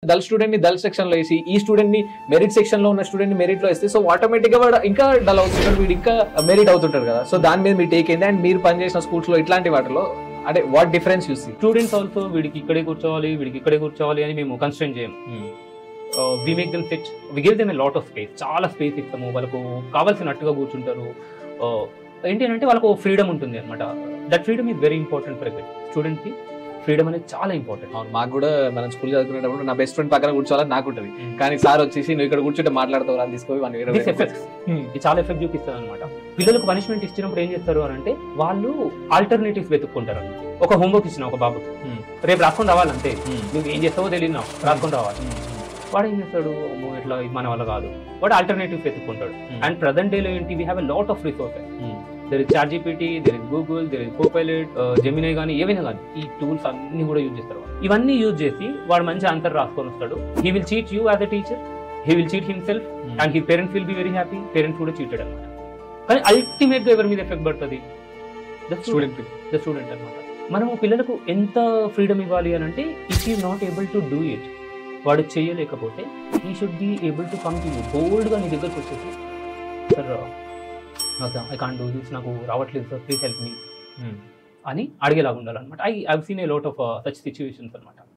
Dull student ని dull section లో వేసి ఈ స్టూడెంట్ ని మెరిట్ సెక్షన్ లో ఉన్న స్టూడెంట్ ని మెరిట్ లో వేస్తే సో ఆటోమేటిక్ గా వాడు ఇంకా డల్ అవుతుంటాడు, వీడు ఇంకా మెరిట్ అవుతుంటాడు కదా. సో దాని మీద మీరు టేక్ అయింది అండ్ మీరు పనిచేసిన స్కూల్స్ లో ఇట్లాంటి వాటిలో అంటే వాట్ డిఫరెన్స్ చూసి స్టూడెంట్స్ ఆల్సో వీడికి ఇక్కడే కూర్చోవాలి వీడికి ఇక్కడే కూర్చోవాలి అని మేము కన్స్ట్రెయిన్ చేయము. We make them sit, we give them a lot of space, చాలా స్పేస్ ఇస్తాము. వాళ్ళకు కావాల్సినట్టుగా కూర్చుంటారు. ఏంటి అంటే వాళ్ళకు ఫ్రీడమ్ ఉంటుంది అనమాట. That freedom is very important for student కి. ఫ్రీడమ్ అనేది చాలా ఇంపార్టెంట్. అవును, మాకు కూడా మనం స్కూల్ చదువుకునేటప్పుడు నా బెస్ట్ ఫ్రెండ్ పక్కన కూర్చోవాలని నాకు ఉంటుంది, కానీ సార్ వచ్చేసి నువ్వు ఇక్కడ కూర్చుంటే మాట్లాడతావు అని తీసుకొని ఇది చాలా ఎఫెక్ట్ చూపిస్తుంది అనమాట. పిల్లలకు పనిష్మెంట్ ఇచ్చినప్పుడు ఏం చేస్తారు అని అంటే వాళ్ళు ఆల్టర్నేటివ్స్ వెతుక్కుంటారు అనమాట. ఒక హోంవర్క్ ఇచ్చిన ఒక బాబు రేపు రాసుకొని రావాలంటే నువ్వు ఏం చేస్తావో తెలియదు, రాసుకొని రావాలి. వాడు ఏం చేస్తాడు, ఇట్లా మన వల్ల కాదు, వాడు ఆల్టర్నేటివ్స్ వెతుక్కుంటాడు. అండ్ ప్రజెంట్ డేలో ఏంటి, we have a lot of resources. There is ChatGPT, there is Google, there is Copilot, Gemini కానీ ఏవైనా కానీ ఈ టూల్స్ అన్ని కూడా యూజ్ చేస్తారు. ఇవన్నీ యూజ్ చేసి వాడు మంచి ఆన్సర్ రాసుకొని వస్తాడు. He will cheat you as a teacher, he will cheat himself and he parents will be very happy. Parents కూడా చీటెడ్ అనమాట. కానీ అల్టిమేట్ గా ఎవరి మీద ఎఫెక్ట్ పడుతుంది, ద స్టూడెంట్ అనమాట. మనము పిల్లలకు ఎంత ఫ్రీడమ్ ఇవ్వాలి అని అంటే, if you not able to do it, వాడు చేయలేకపోతే he should be able to come to you బోల్డ్గా నీ దగ్గరకు వచ్చేసి, sir I can't do this, నాకు రావట్లేదు సార్, ప్లీజ్ హెల్ప్ మీ అని అడిగేలాగా ఉండాలన్నమాట. I have seen a lot of such situations అనమాట.